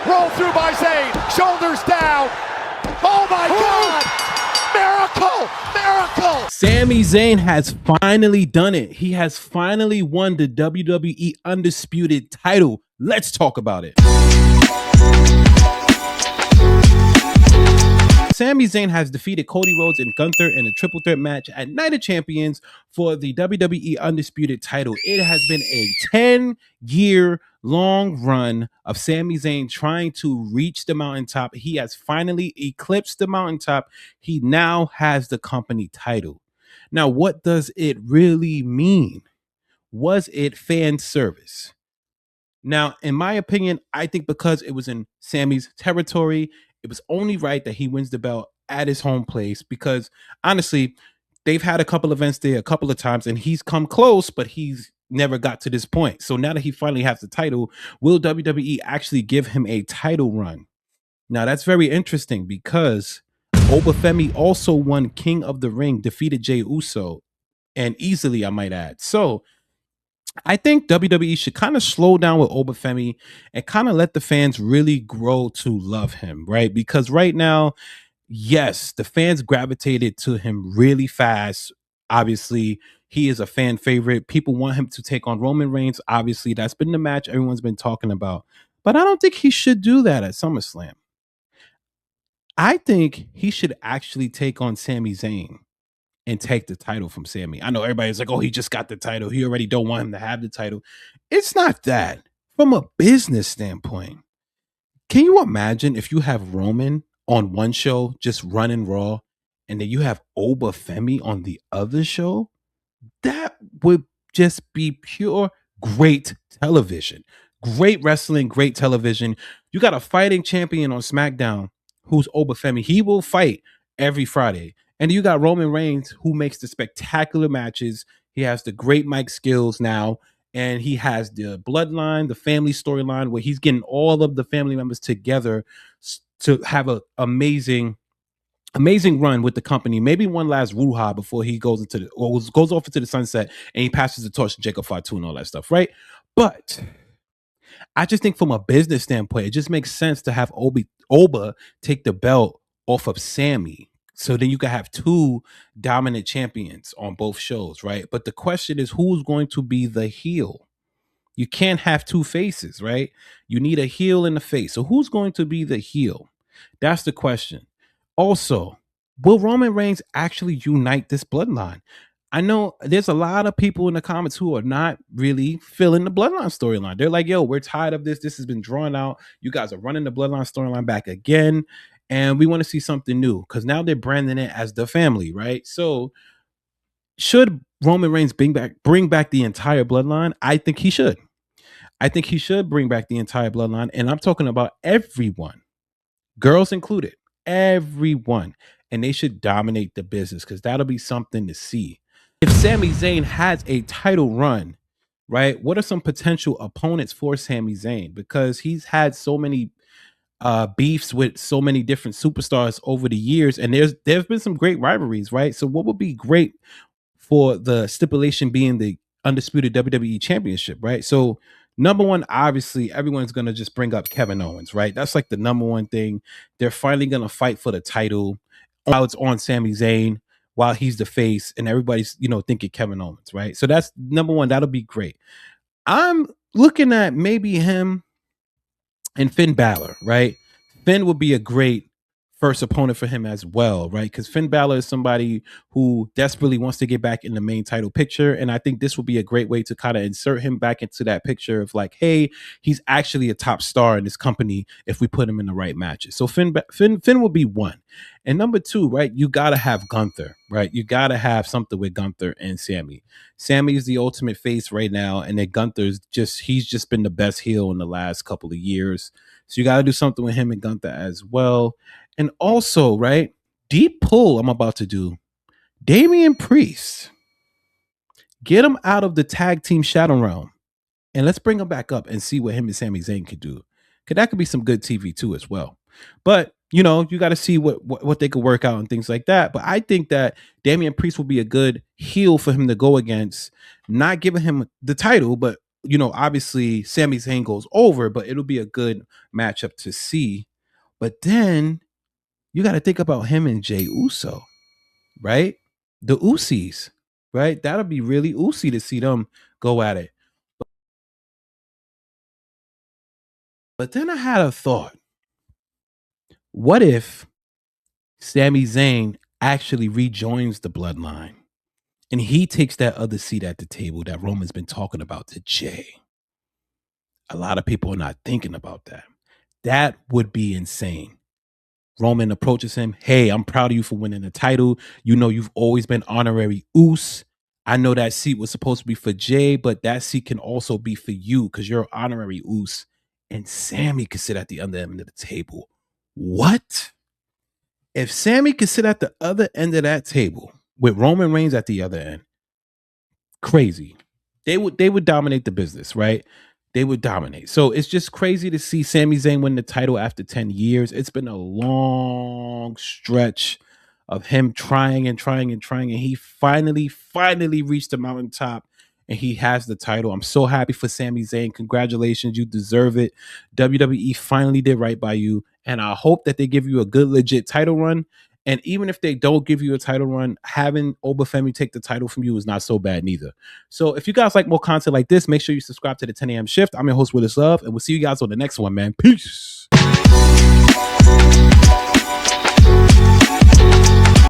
Roll through by Zayn. Shoulders down. Oh my God! Miracle! Miracle! Sami Zayn has finally done it. He has finally won the WWE Undisputed title. Let's talk about it. Sami Zayn has defeated Cody Rhodes and Gunther in a triple threat match at Night of Champions for the WWE Undisputed title. It has been a 10-year long run of Sami Zayn trying to reach the mountaintop. He has finally eclipsed the mountaintop. He now has the company title. Now, what does it really mean? Was it fan service? Now, in my opinion, I think because it was in Sami's territory, it was only right that he wins the belt at his home place because honestly, they've had a couple events there a couple of times and he's come close, but he's never got to this point. So now that he finally has the title, will WWE actually give him a title run? Now, that's very interesting because Oba Femi also won King of the Ring, defeated Jey Uso, and easily, I might add. So I think WWE should kind of slow down with Oba Femi and kind of let the fans really grow to love him, right? Because right now, yes, the fans gravitated to him really fast. Obviously, he is a fan favorite. People want him to take on Roman Reigns. Obviously, that's been the match everyone's been talking about. But I don't think he should do that at SummerSlam. I think he should actually take on Sami Zayn and take the title from Sami. I know everybody's like, oh, he just got the title. He already don't want him to have the title. It's not that. From a business standpoint, can you imagine if you have Roman on one show just running Raw and then you have Oba Femi on the other show? That would just be pure great television. Great wrestling, great television. You got a fighting champion on SmackDown who's Oba Femi. He will fight every Friday. And you got Roman Reigns, who makes the spectacular matches. He has the great mic skills now, and he has the bloodline, the family storyline, where he's getting all of the family members together to have an amazing run with the company. Maybe one last woo-ha before he goes goes off into the sunset and he passes the torch to Jacob Fatu and all that stuff, right? But I just think from a business standpoint, it just makes sense to have Oba take the belt off of Sami. So then you can have two dominant champions on both shows, right? But the question is, who's going to be the heel? You can't have two faces, right? You need a heel and a face. So who's going to be the heel? That's the question. Also, will Roman Reigns actually unite this bloodline? I know there's a lot of people in the comments who are not really feeling the bloodline storyline. They're like, yo, we're tired of this. This has been drawn out. You guys are running the bloodline storyline back again. And we want to see something new because now they're branding it as the family, right? So should Roman Reigns bring back the entire bloodline? I think he should. I think he should bring back the entire bloodline. And I'm talking about everyone, girls included, everyone. And they should dominate the business because that'll be something to see. If Sami Zayn has a title run, right, what are some potential opponents for Sami Zayn? Because he's had so many beefs with so many different superstars over the years, and there's been some great rivalries, right? So what would be great for the stipulation being the undisputed WWE Championship, right? So number one, obviously, everyone's gonna just bring up Kevin Owens, right? That's like the number one thing. They're finally gonna fight for the title while it's on Sami Zayn, while he's the face, and everybody's thinking Kevin Owens, right? So that's number one. That'll be great. I'm looking at maybe him and Finn Bálor, right? Finn would be a great first opponent for him as well, right? Because Finn Bálor is somebody who desperately wants to get back in the main title picture. And I think this would be a great way to kind of insert him back into that picture of like, hey, he's actually a top star in this company if we put him in the right matches. So Finn will be one. And number two, right, you got to have Gunther, right? You got to have something with Gunther and Sami. Sami is the ultimate face right now. And then Gunther's he's just been the best heel in the last couple of years. So you got to do something with him and Gunther as well. And also, right, deep pull I'm about to do. Damian Priest. Get him out of the tag team shadow realm. And let's bring him back up and see what him and Sami Zayn could do. Because that could be some good TV too as well. But, you got to see what they could work out and things like that. But I think that Damian Priest will be a good heel for him to go against. Not giving him the title, but obviously Sami Zayn goes over, but it'll be a good matchup to see. But then you got to think about him and Jey Uso, right? The Usos, right? That'll be really Uso to see them go at it. But then I had a thought. What if Sami Zayn actually rejoins the bloodline and he takes that other seat at the table that Roman's been talking about to Jey? A lot of people are not thinking about that. That would be insane. Roman approaches him. Hey, I'm proud of you for winning the title. You've always been honorary Us. I know that seat was supposed to be for Jey, but that seat can also be for you because you're honorary Us. And Sami could sit at the other end of the table. What? If Sami could sit at the other end of that table with Roman Reigns at the other end, crazy. They would dominate the business, right? They would dominate. So it's just crazy to see Sami Zayn win the title after 10 years. It's been a long stretch of him trying and trying and trying, and he finally reached the mountaintop, and he has the title. I'm so happy for Sami Zayn. Congratulations. You deserve it. WWE finally did right by you, and I hope that they give you a good, legit title run. And even if they don't give you a title run, having Oba Femi take the title from you is not so bad neither. So if you guys like more content like this, make sure you subscribe to the 10 a.m. shift. I'm your host, Willis Love, and we'll see you guys on the next one, man. Peace.